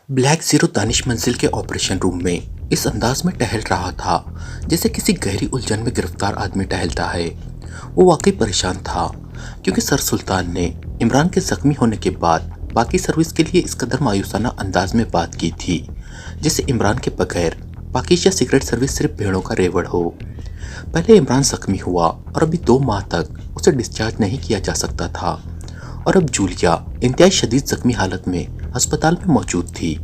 Black zero Danish मंजिल के operation room में इस अंदाज में टहल रहा था जैसे किसी गहरी उलझन में गिरफ्तार आदमी टहलता है। वो वाकई परेशान था क्योंकि सर सुल्तान ने इमरान के जख्मी होने के बाद बाकी सर्विस के लिए इस कदर मायूसाना अंदाज में बात की थी जैसे इमरान के बगैर पाकिस्तान सीक्रेट सर्विस सिर्फ भेड़ों का रेवड़ हो। पहले इमरान जख्मी हुआ और अभी 2 माह तक उसे डिस्चार्ज नहीं किया जा सकता था और अब जूलिया इंतहाई शदीद जख्मी हालत में अस्पताल में मौजूद थी।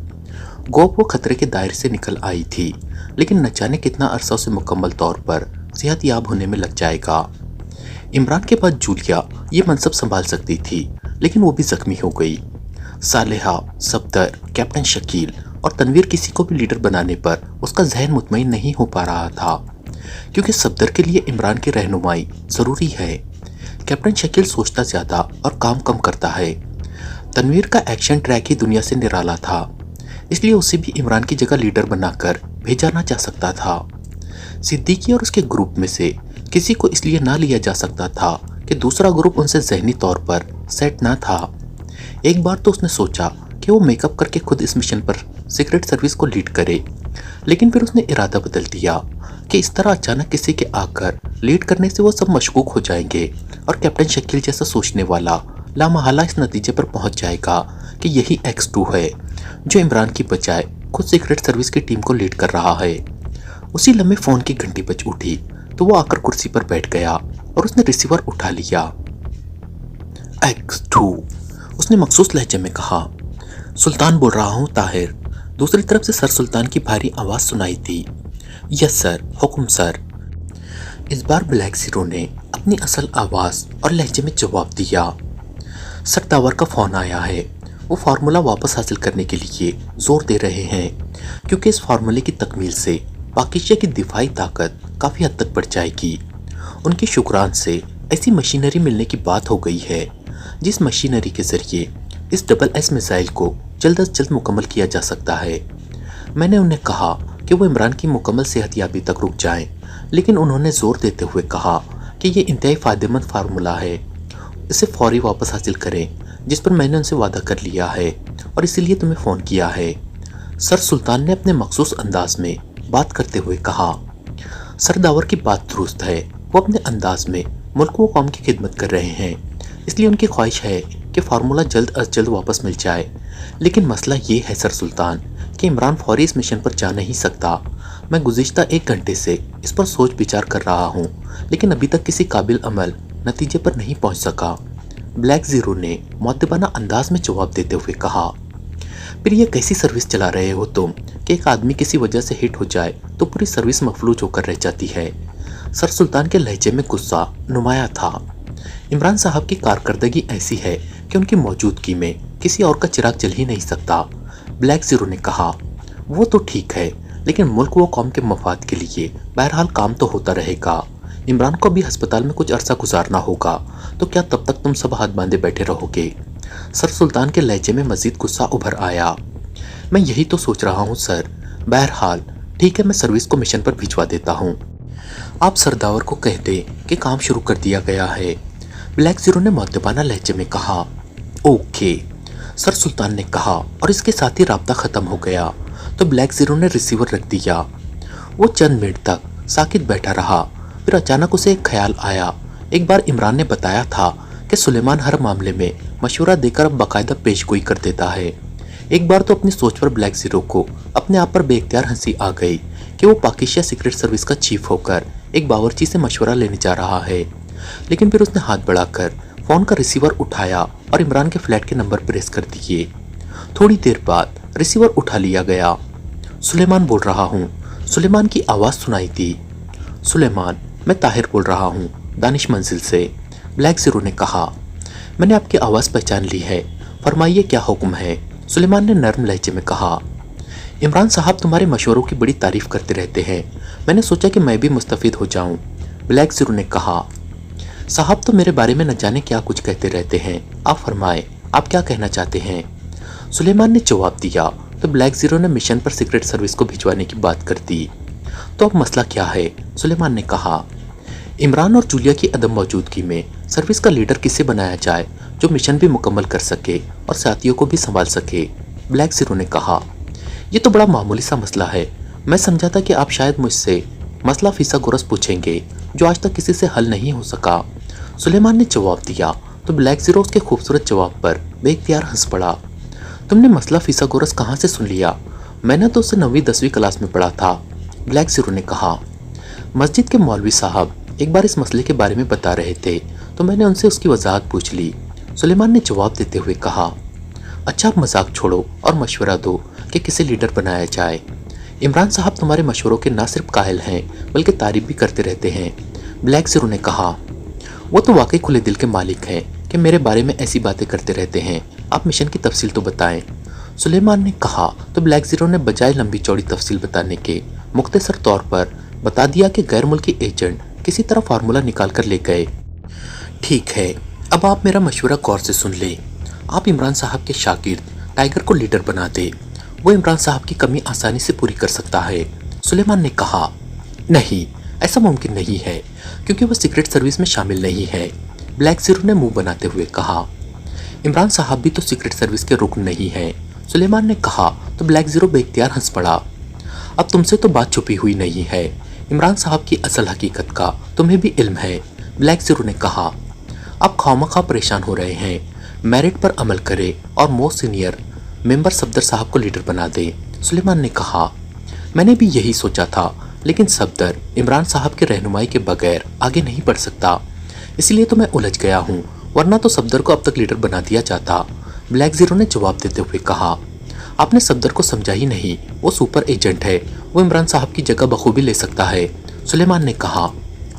गोप वो खतरे के दायरे से निकल आई थी, लेकिन न जाने कितना अरसा उसे मुकम्मल तौर पर सेहतयाब होने में लग जाएगा। इमरान के बाद जूलिया ये मनसब संभाल सकती थी, लेकिन वो भी जख्मी हो गई। सालेहा, सफदर, कैप्टन शकील और तनवीर किसी को भी लीडर बनाने पर उसका जहन मुतमईन नहीं हो पा रहा था, क्योंकि सफदर के लिए इमरान की रहनुमाई ज़रूरी है। कैप्टन शकील सोचता ज़्यादा और काम कम करता है। तनवीर का एक्शन ट्रैक ही दुनिया से निराला था, इसलिए उसे भी इमरान की जगह लीडर बनाकर भेजा ना जा सकता था। सिद्दीकी और उसके ग्रुप में से किसी को इसलिए ना लिया जा सकता था कि दूसरा ग्रुप उनसे जहनी तौर पर सेट ना था। एक बार तो उसने सोचा कि वो मेकअप करके खुद इस मिशन पर सीक्रेट सर्विस को लीड करे, लेकिन फिर उसने इरादा बदल दिया कि इस तरह अचानक किसी के आकर लीड करने से वो सब मशकूक हो जाएंगे और कैप्टन शकील जैसा सोचने वाला लामहला इस नतीजे पर पहुंच जाएगा कि यही X2 है जो इमरान की बजाय खुद सीक्रेट सर्विस की टीम को लीड कर रहा है। उसी लम्हे फोन की घंटी बज उठी तो वो आकर कुर्सी पर बैठ गया और उसने रिसीवर उठा लिया। X2, उसने मखसूस लहजे में कहा। सुल्तान बोल रहा हूँ ताहिर। दूसरी तरफ से सर सुल्तान की भारी आवाज सुनाई थी। यस सर, हुक्म सर। इस बार ब्लैक जीरो ने अपनी असल आवाज और लहजे में जवाब दिया। सर दावर का फोन आया है। वो फार्मूला वापस हासिल करने के लिए जोर दे रहे हैं, क्योंकि इस फार्मूले की तकमील से पाकिस्तान की दिफाई ताकत काफ़ी हद तक बढ़ जाएगी। उनके शुक्रान से ऐसी मशीनरी मिलने की बात हो गई है जिस मशीनरी के ज़रिए इस SS मिसाइल को जल्द अज जल्द मुकम्मल किया जा सकता है। मैंने उन्हें कहा कि वो इमरान की मुकम्मल सेहतयाबी तक रुक जाएं, लेकिन उन्होंने ज़ोर देते हुए कहा कि ये इंतहाई फ़ायदेमंद फार्मूला है, इसे फौरी वापस हासिल करें, जिस पर मैंने उनसे वादा कर लिया है और इसीलिए तुम्हें फ़ोन किया है। सर सुल्तान ने अपने मखसूस अंदाज में बात करते हुए कहा। सर दावर की बात दुरुस्त है। वो अपने अंदाज में मुल्क व कौम की खिदमत कर रहे हैं, इसलिए उनकी ख्वाहिश है कि फार्मूला जल्द अज जल्द वापस मिल जाए। लेकिन मसला ये है सर सुल्तान कि इमरान फौरी इस मिशन पर जा नहीं सकता। मैं गुज़िश्ता 1 घंटे से इस पर सोच विचार कर रहा हूँ, लेकिन अभी तक किसी काबिल अमल नतीजे पर नहीं पहुँच सका। ब्लैक जीरो ने मुअद्दबाना अंदाज में जवाब देते हुए कहा। फिर यह कैसी सर्विस चला रहे हो तुम कि एक आदमी किसी वजह से हिट हो जाए तो पूरी सर्विस मफलूज होकर रह जाती है। सर सुल्तान के लहजे में गुस्सा नुमाया था। इमरान साहब की कारकर्दगी ऐसी है कि उनकी मौजूदगी में किसी और का चिराग जल ही नहीं सकता। ब्लैक जीरो ने कहा। वो तो ठीक है, लेकिन मुल्क व कौम के मफाद के लिए बहरहाल काम तो होता रहेगा। इमरान को भी अस्पताल में कुछ अरसा गुजारना होगा, तो क्या तब तक तुम सब हाथ बांधे बैठे रहोगे? सर सुल्तान के लहजे में मजीद गुस्सा उभर आया। मैं यही तो सोच रहा हूँ सर। बहरहाल ठीक है, मैं सर्विस को मिशन पर भिजवा देता हूँ। आप सरदावर को कह दें कि काम शुरू कर दिया गया है, ब्लैक जीरो ने मुअद्दबाना लहजे में कहा। ओके, सर सुल्तान ने कहा और इसके साथ ही राब्ता ख़त्म हो गया तो ब्लैक जीरो ने रिसीवर रख दिया। वो चंद मिनट तक साकित बैठा रहा, फिर अचानक उसे एक ख्याल आया। एक बार इमरान ने बताया था कि सुलेमान हर मामले में मशवरा देकर अब बाकायदा पेशगोई कर देता है। एक बार तो अपनी सोच पर ब्लैक जीरो को अपने आप पर बेख्तियार हंसी आ गई कि वो पाकिस्तान सीक्रेट सर्विस का चीफ होकर एक बावर्ची से मशवरा लेने जा रहा है। लेकिन फिर उसने हाथ बढ़ाकर फ़ोन का रिसीवर उठाया और इमरान के फ्लैट के नंबर प्रेस कर दिए। थोड़ी देर बाद रिसीवर उठा लिया गया। सुलेमान बोल रहा हूँ, सुलेमान की आवाज़ सुनाई दी। सुलेमान, मैं ताहिर बोल रहा हूँ, दानिश मंजिल से, ब्लैक जीरो ने कहा। मैंने आपकी आवाज़ पहचान ली है, फरमाइए क्या हुक्म है? सुलेमान ने नर्म लहजे में कहा। इमरान साहब तुम्हारे मशवरों की बड़ी तारीफ़ करते रहते हैं, मैंने सोचा कि मैं भी मुस्तफ़ीद हो जाऊँ, ब्लैक जीरो ने कहा। साहब तो मेरे बारे में न जाने क्या कुछ कहते रहते हैं, आप फरमाएं, आप क्या कहना चाहते हैं? सुलेमान ने जवाब दिया तो ब्लैक जीरो ने मिशन पर सीक्रेट सर्विस को भिजवाने की बात कर दी। तो अब मसला क्या है? सुलेमान ने कहा। इमरान और जूलिया की अदम मौजूदगी में सर्विस का लीडर किसे बनाया जाए जो मिशन भी मुकम्मल कर सके और साथियों को भी संभाल सके? ब्लैक ज़ीरो ने कहा। ये तो बड़ा मामूली सा मसला है। मैं समझा था कि आप शायद मुझसे मसला फिसागोरस पूछेंगे जो आज तक किसी से हल नहीं हो सका। सुलेमान ने जवाब दिया तो ब्लैक ज़ीरो उसके खूबसूरत जवाब पर बेख्तियार हंस पड़ा। तुमने मसला फिसागोरस कहाँ से सुन लिया? मैंने तो उसे 9वीं 10वीं क्लास में पढ़ा था, ब्लैक ज़ीरो ने कहा। मस्जिद के मौलवी साहब एक बार इस मसले के बारे में बता रहे थे तो मैंने उनसे उसकी वजाहत पूछ ली, सुलेमान ने जवाब देते हुए कहा। अच्छा, अब मजाक छोड़ो और मशवरा दो कि किसे लीडर बनाया जाए। इमरान साहब तुम्हारे मशवरों के ना सिर्फ कायल हैं बल्कि तारीफ भी करते रहते हैं, ब्लैक ज़ीरो ने कहा। वो तो वाकई खुले दिल के मालिक हैं कि मेरे बारे में ऐसी बातें करते रहते हैं। आप मिशन की तफसील तो बताएं, सुलेमान ने कहा। तो ब्लैक ज़ीरो ने बजाय लंबी चौड़ी तफसील बताने के मुख्तसर तौर पर बता दिया कि गैर मुल्की एजेंट किसी तरह फार्मूला निकाल कर ले गए। ठीक है, अब आप मेरा मशवरा गौर से सुन लें। आप इमरान साहब के शागिर्द टाइगर को लीडर बना दे। वो इमरान साहब की कमी आसानी से पूरी कर सकता है, सुलेमान ने कहा। नहीं, ऐसा मुमकिन नहीं है क्योंकि वो सीक्रेट सर्विस में शामिल नहीं है, ब्लैक ज़ीरो ने मुंह बनाते हुए कहा। इमरान साहब भी तो सीक्रेट सर्विस के रुकन नहीं है, सुलेमान ने कहा। तो ब्लैक ज़ीरो बेख्तियार हंस पड़ा। अब तुमसे तो बात छुपी हुई नहीं है, इमरान साहब की असल हकीकत का तुम्हें भी इल्म है, ब्लैक ज़ीरो ने कहा। आप खामखा परेशान हो रहे हैं, मेरिट पर अमल करें और मोस्ट सीनियर मेंबर सफदर साहब को लीडर बना दे, सुलेमान ने कहा। मैंने भी यही सोचा था, लेकिन सफदर इमरान साहब के रहनुमाई के बगैर आगे नहीं बढ़ सकता, इसलिए तो मैं उलझ गया हूँ, वरना तो सफदर को अब तक लीडर बना दिया जाता, ब्लैक ज़ीरो ने जवाब देते हुए कहा। आपने सफदर को समझा ही नहीं, वो सुपर एजेंट है, वो इमरान साहब की जगह बखूबी ले सकता है, सुलेमान ने कहा।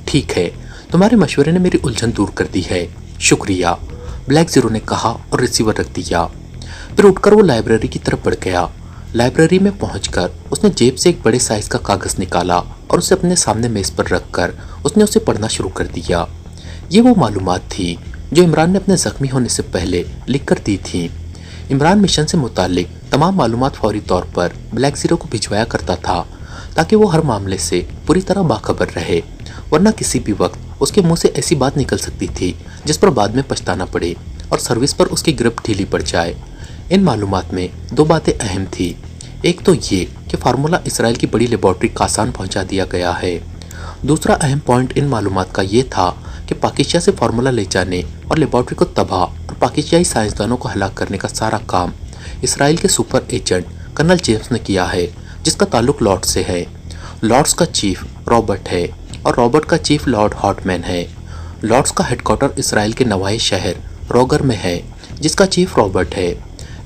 ठीक है, तुम्हारे मशवरे ने मेरी उलझन दूर कर दी है, शुक्रिया, ब्लैक ज़ीरो ने कहा और रिसीवर रख दिया। फिर उठकर वो लाइब्रेरी की तरफ बढ़ गया। लाइब्रेरी में पहुंचकर उसने जेब से एक बड़े साइज का कागज़ निकाला और उसे अपने सामने मेज़ पर रखकर उसने उसे पढ़ना शुरू कर दिया। ये वो मालूमात थी जो इमरान ने अपने ज़ख्मी होने से पहले लिख कर दी थी। इमरान मिशन से मुतालिक तमाम मालूमात फौरी तौर पर ब्लैक ज़ीरो को भिजवाया करता था ताकि वो हर मामले से पूरी तरह बाखबर रहे, वरना किसी भी वक्त उसके मुंह से ऐसी बात निकल सकती थी जिस पर बाद में पछताना पड़े और सर्विस पर उसकी गिरफ्त ढीली पड़ जाए। इन मालूमात में दो बातें अहम थी। एक तो ये कि फार्मूला इसराइल की बड़ी लेबॉर्ट्री कासान पहुंचा दिया गया है। दूसरा अहम पॉइंट इन मालूमात का ये था कि पाकिस्तान से फार्मूला ले जाने और लेबॉर्ट्री को तबाह और पाकिस्तानी साइंसदानों को हलाक करने का सारा काम इसराइल के सुपर एजेंट कर्नल जेम्स ने किया है, जिसका ताल्लुक लॉर्ड्स से है। लॉर्ड्स का चीफ रॉबर्ट है और रॉबर्ट का चीफ लॉर्ड हॉटमैन है। लॉर्ड्स का हेडक्वार्टर इसराइल के नवाई शहर रोगर में है, जिसका चीफ रॉबर्ट है।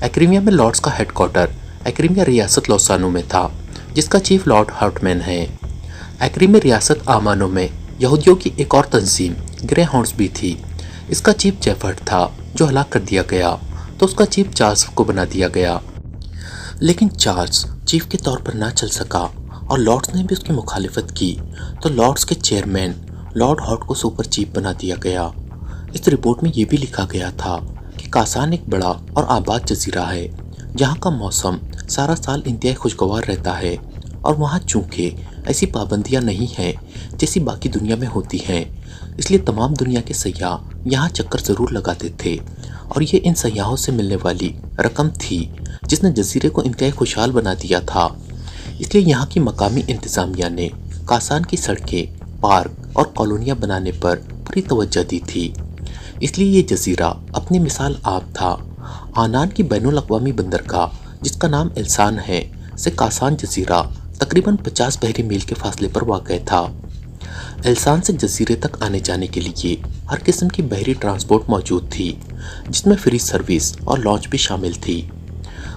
एक्रीमिया में लॉर्ड्स का हेडक्वार्टर एक्रीमिया रियासत लौसानो में था, जिसका चीफ लॉर्ड हॉटमैन है। एक्रीमिया रियासत आमानो में यहूदियों की एक और तंजीम ग्रे हाउंड्स भी थी। इसका चीफ जेफर्ट था जो हलाक कर दिया गया, तो उसका चीफ चार्ल्स को बना दिया गया। लेकिन चार्ल्स चीफ के तौर पर ना चल सका और लॉर्ड्स ने भी उसकी मुखालिफत की, तो लॉर्ड्स के चेयरमैन लॉर्ड हॉट को सुपर चीफ बना दिया गया। इस रिपोर्ट में ये भी लिखा गया था कि कासान एक बड़ा और आबाद जजीरा है जहाँ का मौसम सारा साल इंतहाई खुशगवार रहता है और वहाँ चूँकि ऐसी पाबंदियाँ नहीं हैं जैसी बाकी दुनिया में होती हैं, इसलिए तमाम दुनिया के सयाह यहाँ चक्कर ज़रूर लगाते थे और ये इन सयाहों से मिलने वाली रकम थी जिसने जजीरे को इंतहाई खुशहाल बना दिया था। इसलिए यहाँ की मकामी इंतज़ामिया ने कासान की सड़कें, पार्क और कॉलोनियाँ बनाने पर पूरी तवज्जो दी थी। इसलिए ये जजीरा अपनी मिसाल आप था। आनान की बैनुल अक़वामी बंदरगाह, जिसका नाम एल्सान है, से कासान जजीरा तकरीबन 50 बहरी मील के फासले पर वाक़ था। एल्सान से जजीरे तक आने जाने के लिए हर किस्म की बहरी ट्रांसपोर्ट मौजूद थी, जिसमें फ्री सर्विस और लॉन्च भी शामिल थी।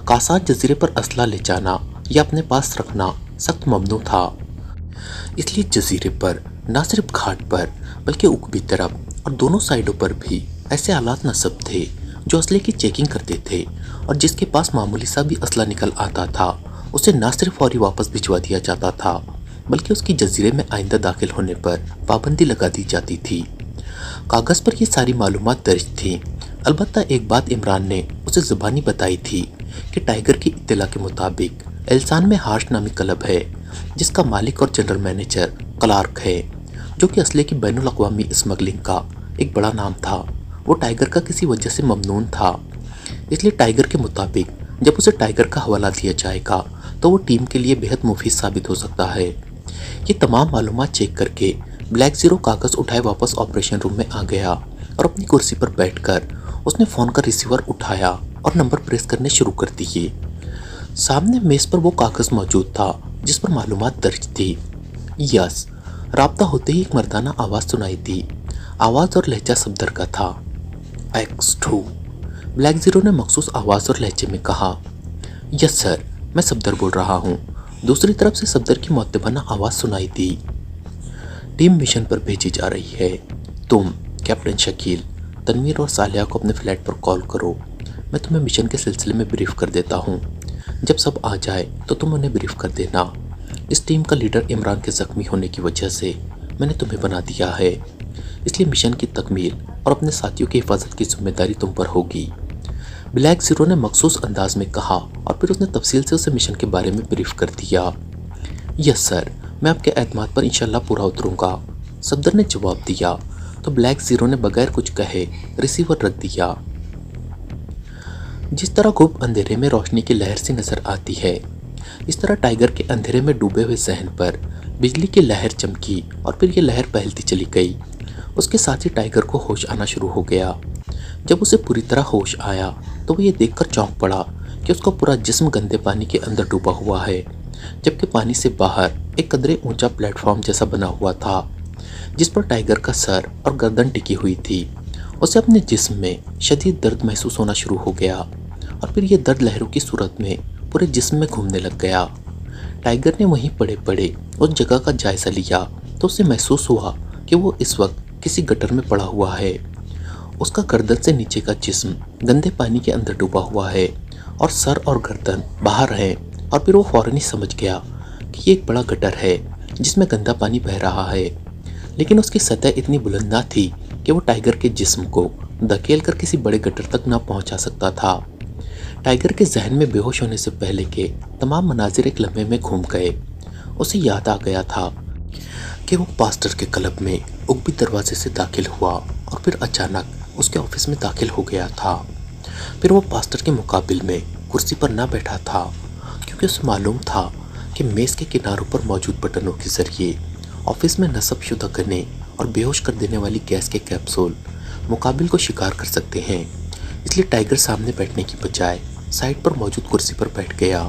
कासान जजीरे पर असला ले जाना या अपने पास रखना सख्त ममनू था। इसलिए जजीरे पर न सिर्फ घाट पर बल्कि ऊपरी तरफ और दोनों साइडों पर भी ऐसे आलात नस्ब थे जो असले की चेकिंग करते थे और जिसके पास मामूली सा भी असला निकल आता था उसे न सिर्फ फौरी वापस भिजवा दिया जाता था बल्कि उसकी जजीरे में आइंदा दाखिल होने पर पाबंदी लगा दी जाती थी। कागज़ पर ये सारी मालूमात दर्ज थी। अलबत्ता एक बात इमरान ने उसे ज़ुबानी बताई थी कि टाइगर की इत्तला के मुताबिक एल्सान में हार्श नामी क्लब है जिसका मालिक और जनरल मैनेजर क्लार्क है, जो कि असले की बैनुल अक़वामी स्मगलिंग का एक बड़ा नाम था। वो टाइगर का किसी वजह से ममनून था, इसलिए टाइगर के मुताबिक जब उसे टाइगर का हवाला दिया जाएगा तो वो टीम के लिए बेहद मुफीद साबित हो सकता है। ये तमाम मालूमात चेक करके ब्लैक ज़ीरो कागज़ उठाए वापस ऑपरेशन रूम में आ गया और अपनी कुर्सी पर बैठकर उसने फ़ोन का रिसीवर उठाया और नंबर प्रेस करने शुरू कर दिए। सामने मेज़ पर वो कागज़ मौजूद था जिस पर मालूमात दर्ज थी। यस, राब्ता होते ही एक मर्दाना आवाज़ सुनाई दी। आवाज़ और लहजा सफदर का था। X2। ब्लैक ज़ीरो ने मखसूस आवाज़ और लहजे में कहा। यस सर, मैं सफदर बोल रहा हूँ। दूसरी तरफ से सफदर की मुअत्तबाना आवाज़ सुनाई दी। टीम मिशन पर भेजी जा रही है। तुम कैप्टन शकील, तनवीर और सालिया को अपने फ्लैट पर कॉल करो। मैं तुम्हें मिशन के सिलसिले में ब्रीफ कर देता हूँ। जब सब आ जाए तो तुम उन्हें ब्रीफ कर देना। इस टीम का लीडर इमरान के ज़ख्मी होने की वजह से मैंने तुम्हें बना दिया है, इसलिए मिशन की तकमील और अपने साथियों की हिफाजत की जिम्मेदारी तुम पर होगी। ब्लैक ज़ीरो ने मखसूस अंदाज में कहा और फिर उसने तफसील से उसे मिशन के बारे में ब्रीफ कर दिया। यस सर, मैं आपके एतमाद पर इंशाल्लाह पूरा उतरूंगा, सफदर ने जवाब दिया। तो ब्लैक ज़ीरो ने बगैर कुछ कहे रिसीवर रख दिया। जिस तरह खूब अंधेरे में रोशनी की लहर सी नजर आती है, इस तरह टाइगर के अंधेरे में डूबे हुए जहन पर बिजली की लहर चमकी और फिर ये लहर फैलती चली गई। उसके साथ ही टाइगर को होश आना शुरू हो गया। जब उसे पूरी तरह होश आया तो वो ये देखकर चौंक पड़ा कि उसका पूरा जिस्म गंदे पानी के अंदर डूबा हुआ है, जबकि पानी से बाहर एक कदरे ऊंचा प्लेटफॉर्म जैसा बना हुआ था जिस पर टाइगर का सर और गर्दन टिकी हुई थी। उसे अपने जिस्म में शदीद दर्द महसूस होना शुरू हो गया और फिर ये दर्द लहरों की सूरत में पूरे जिस्म में घूमने लग गया। टाइगर ने वहीं पड़े पड़े उस जगह का जायजा लिया तो उसे महसूस हुआ कि वो इस वक्त किसी गटर में पड़ा हुआ है। उसका गर्दन से नीचे का जिस्म गंदे पानी के अंदर डूबा हुआ है और सर और गर्दन बाहर है। और फिर वो फौरन ही समझ गया कि ये एक बड़ा गटर है जिसमें गंदा पानी बह रहा है, लेकिन उसकी सतह इतनी बुलंद ना थी कि वो टाइगर के जिस्म को धकेल कर किसी बड़े गटर तक ना पहुंचा सकता था। टाइगर के जहन में बेहोश होने से पहले के तमाम मनाजिर एक लम्हे में घूम गए। उसे याद आ गया था कि वो पास्टर के क्लब में उगबी दरवाजे से दाखिल हुआ और फिर अचानक उसके ऑफिस में दाखिल हो गया था। फिर वो पास्टर के मुकाबिल में कुर्सी पर ना बैठा था क्योंकि उसे मालूम था कि मेज़ के किनारों पर मौजूद बटनों के ज़रिए ऑफिस में नसब शुदा करने और बेहोश कर देने वाली गैस के कैप्सूल मुकाबिल को शिकार कर सकते हैं। इसलिए टाइगर सामने बैठने की बजाय साइड पर मौजूद कुर्सी पर बैठ गया।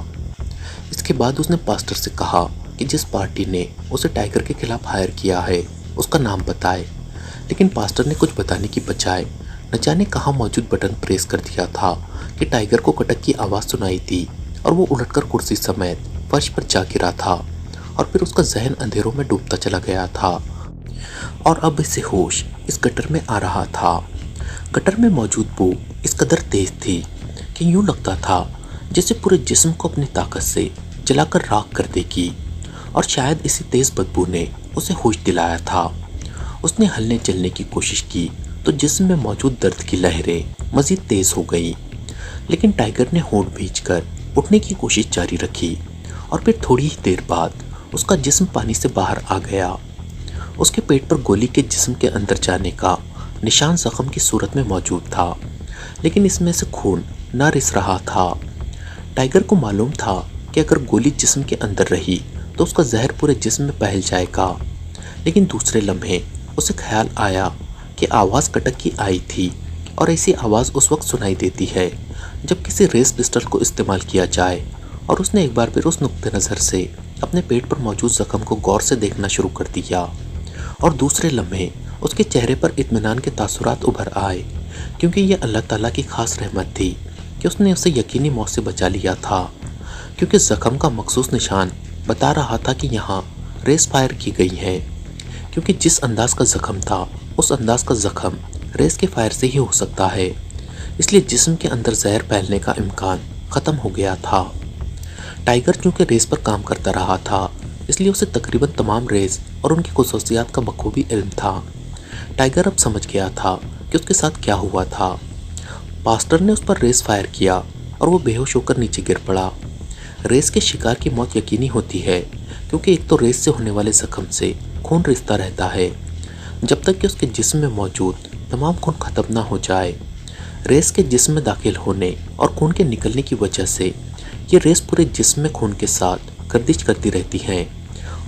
इसके बाद उसने पास्टर से कहा कि जिस पार्टी ने उसे टाइगर के खिलाफ हायर किया है उसका नाम बताए, लेकिन पास्टर ने कुछ बताने की बजाय न जाने कहाँ मौजूद बटन प्रेस कर दिया था कि टाइगर को कटक की आवाज़ सुनाई दी और वो उलटकर कुर्सी समेत फर्श पर जा गिरा था और फिर उसका जहन अंधेरों में डूबता चला गया था और अब इसे होश इस गटर में आ रहा था। गटर में मौजूद बू इस कदर तेज थी कि यूँ लगता था जैसे पूरे जिस्म को अपनी ताकत से जलाकर राख कर देगी और शायद इसी तेज़ बदबू ने उसे होश दिलाया था। उसने हलने चलने की कोशिश की तो जिस्म में मौजूद दर्द की लहरें मज़ीद तेज़ हो गई, लेकिन टाइगर ने होंठ भींचकर उठने की कोशिश जारी रखी और फिर थोड़ी ही देर बाद उसका जिस्म पानी से बाहर आ गया। उसके पेट पर गोली के जिस्म के अंदर जाने का निशान ज़ख्म की सूरत में मौजूद था, लेकिन इसमें से खून ना रिस रहा था। टाइगर को मालूम था कि अगर गोली जिस्म के अंदर रही तो उसका जहर पूरे जिस्म में फैल जाएगा, लेकिन दूसरे लम्हे उसे ख्याल आया कि आवाज़ कटक की आई थी और ऐसी आवाज़ उस वक्त सुनाई देती है जब किसी रेस पिस्टल को इस्तेमाल किया जाए। और उसने एक बार फिर उस नुक्ते नज़र से अपने पेट पर मौजूद ज़ख्म को गौर से देखना शुरू कर दिया और दूसरे लम्हे उसके चेहरे पर इत्मीनान के तासुरात उभर आए, क्योंकि यह अल्लाह ताला की ख़ास रहमत थी कि उसने उसे यकीनी मौत से बचा लिया था, क्योंकि ज़ख्म का मखसूस निशान बता रहा था कि यहाँ रेस फायर की गई है। क्योंकि जिस अंदाज का ज़ख्म था उस अंदाज का ज़ख्म रेस के फायर से ही हो सकता है, इसलिए जिस्म के अंदर जहर फैलने का इम्कान ख़त्म हो गया था। टाइगर चूँकि रेस पर काम करता रहा था, इसलिए उसे तकरीबन तमाम रेस और उनकी खुसूसियात का बखूबी इल्म था। टाइगर अब समझ गया था कि उसके साथ क्या हुआ था। पास्टर ने उस पर रेस फायर किया और वो बेहोश होकर नीचे गिर पड़ा। रेस के शिकार की मौत यकीनी होती है क्योंकि एक तो रेस से होने वाले ज़ख्म से खून रिश्ता रहता है जब तक कि उसके जिस्म में मौजूद तमाम खून ख़त्म ना हो जाए। रेस के जिस्म में दाखिल होने और खून के निकलने की वजह से ये रेस पूरे जिस्म में खून के साथ गर्दिश करती रहती हैं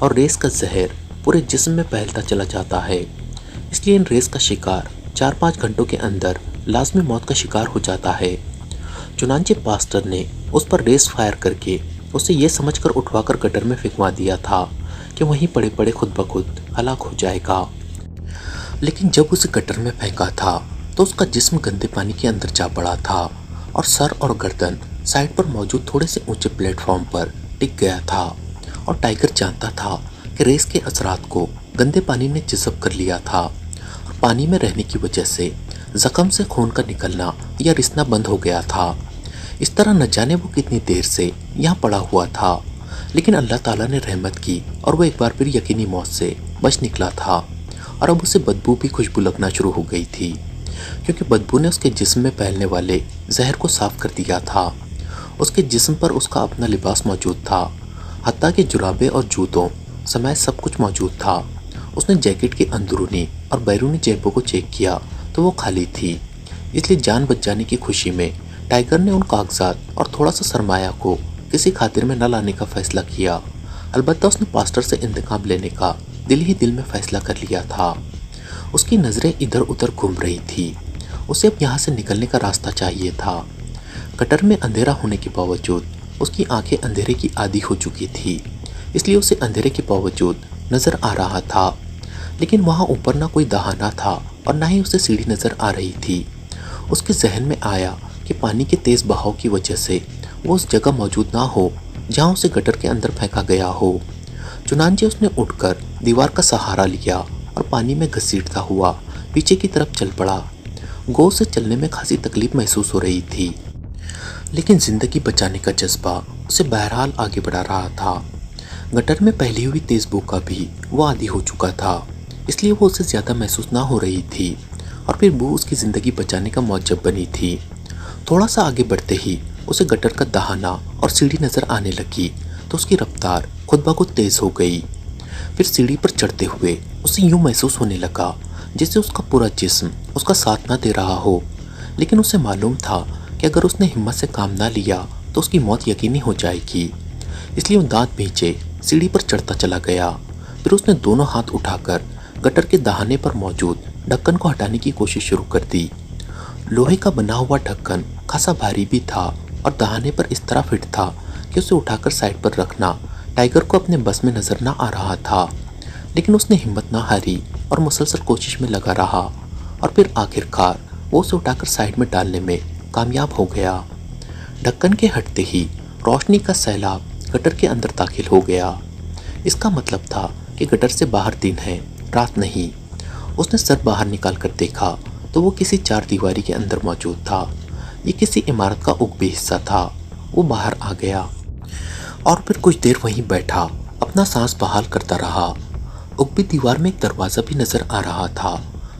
और रेस का जहर पूरे जिस्म में फैलता चला जाता है। इसलिए इन रेस का शिकार 4-5 घंटों के अंदर लाजमी मौत का शिकार हो जाता है। चुनांचे पास्टर ने उस पर रेस फायर करके उसे ये समझकर उठवाकर गटर में फेंकवा दिया था कि वहीं पड़े पड़े खुद ब खुद हलाक हो जाएगा। लेकिन जब उसे गटर में फेंका था तो उसका जिस्म गंदे पानी के अंदर जा पड़ा था और सर और गर्दन साइड पर मौजूद थोड़े से ऊंचे प्लेटफॉर्म पर टिक गया था। और टाइगर जानता था कि रेस के असरात को गंदे पानी ने जिज़्ब कर लिया था और पानी में रहने की वजह से जख्म से खून का निकलना या रिसना बंद हो गया था। इस तरह न जाने वो कितनी देर से यहाँ पड़ा हुआ था, लेकिन अल्लाह ताला ने रहमत की और वो एक बार फिर यकीनी मौत से बच निकला था। और अब उसे बदबू भी खुशबू लगना शुरू हो गई थी, क्योंकि बदबू ने उसके जिस्म में फैलने वाले जहर को साफ कर दिया था। उसके जिस्म पर उसका अपना लिबास मौजूद था, हत्ता कि जुराबे और जूतों समेत सब कुछ मौजूद था। उसने जैकेट की अंदरूनी और बैरूनी जेबों को चेक किया तो वो खाली थी। इसलिए जान बच जाने की खुशी में टाइगर ने उन कागजात और थोड़ा सा सरमाया को किसी खातिर में न लाने का फैसला किया। अलबत्ता उसने पास्टर से इंतकाम लेने का दिल ही दिल में फैसला कर लिया था। उसकी नज़रें इधर उधर घूम रही थी। उसे अब यहाँ से निकलने का रास्ता चाहिए था। गटर में अंधेरा होने के बावजूद उसकी आंखें अंधेरे की आदी हो चुकी थी, इसलिए उसे अंधेरे के बावजूद नज़र आ रहा था। लेकिन वहाँ ऊपर ना कोई दहाना था और ना ही उसे सीढ़ी नज़र आ रही थी। उसके जहन में आया कि पानी के तेज़ बहाव की वजह से वो उस जगह मौजूद ना हो जहाँ उसे गटर के अंदर फेंका गया हो। चुनांचे उसने उठकर दीवार का सहारा लिया और पानी में घसीटता हुआ पीछे की तरफ चल पड़ा। गो से चलने में खासी तकलीफ महसूस हो रही थी, लेकिन ज़िंदगी बचाने का जज्बा उसे बहरहाल आगे बढ़ा रहा था। गटर में फैली हुई तेज़ बू का भी वो आदी हो चुका था, इसलिए वो उसे ज़्यादा महसूस ना हो रही थी और फिर बू उसकी ज़िंदगी बचाने का मौजब बनी थी। थोड़ा सा आगे बढ़ते ही उसे गटर का दहाना और सीढ़ी नज़र आने लगी तो उसकी रफ्तार खुद ब खुद तेज़ हो गई। फिर सीढ़ी पर चढ़ते हुए उसे यूँ महसूस होने लगा जैसे उसका पूरा जिस्म उसका साथ ना दे रहा हो। लेकिन उसे मालूम था कि अगर उसने हिम्मत से काम ना लिया तो उसकी मौत यकीनी हो जाएगी। इसलिए वो दांत भींचे सीढ़ी पर चढ़ता चला गया। फिर उसने दोनों हाथ उठाकर गटर के दहाने पर मौजूद ढक्कन को हटाने की कोशिश शुरू कर दी। लोहे का बना हुआ ढक्कन खासा भारी भी था और दहाने पर इस तरह फिट था कि उसे उठाकर साइड पर रखना टाइगर को अपने बस में नज़र ना आ रहा था। लेकिन उसने हिम्मत ना हारी और मुसलसल कोशिश में लगा रहा और फिर आखिरकार वो उसे उठाकर साइड में डालने में कामयाब हो गया। ढक्कन के हटते ही रोशनी का सैलाब गटर के अंदर दाखिल हो गया। इसका मतलब था कि गटर से बाहर दिन है, रात नहीं। उसने सर बाहर निकाल कर देखा तो वो किसी चार दीवारी के अंदर मौजूद था। ये किसी इमारत का उगबी हिस्सा था। वो बाहर आ गया और फिर कुछ देर वहीं बैठा अपना सांस बहाल करता रहा। उगबी दीवार में एक दरवाज़ा भी नज़र आ रहा था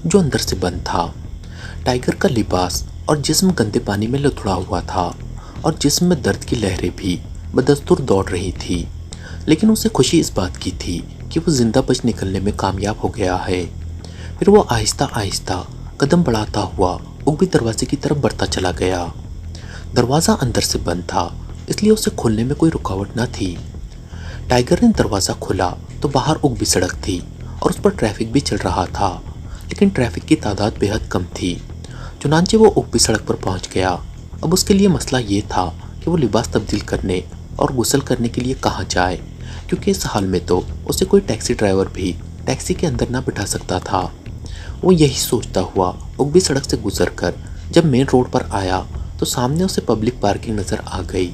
जो अंदर से बंद था। टाइगर का लिबास और जिस्म गंदे पानी में लुढ़का हुआ था और जिस्म में दर्द की लहरें भी बदस्तूर दौड़ रही थी। लेकिन उसे खुशी इस बात की थी कि वो जिंदा बच निकलने में कामयाब हो गया है। फिर वो आहिस्ता आहिस्ता कदम बढ़ाता हुआ उगबी दरवाजे की तरफ बढ़ता चला गया। दरवाज़ा अंदर से बंद था, इसलिए उसे खोलने में कोई रुकावट न थी। टाइगर ने दरवाज़ा खोला तो बाहर उगबी सड़क थी और उस पर ट्रैफिक भी चल रहा था, लेकिन ट्रैफिक की तादाद बेहद कम थी। चुनांचे वो उगबी सड़क पर पहुंच गया। अब उसके लिए मसला ये था कि वो लिबास तब्दील करने और गुस्ल करने के लिए कहाँ जाए, क्योंकि इस हाल में तो उसे कोई टैक्सी ड्राइवर भी टैक्सी के अंदर ना बिठा सकता था। वो यही सोचता हुआ उगबी सड़क से गुजरकर जब मेन रोड पर आया तो सामने उसे पब्लिक पार्किंग नज़र आ गई।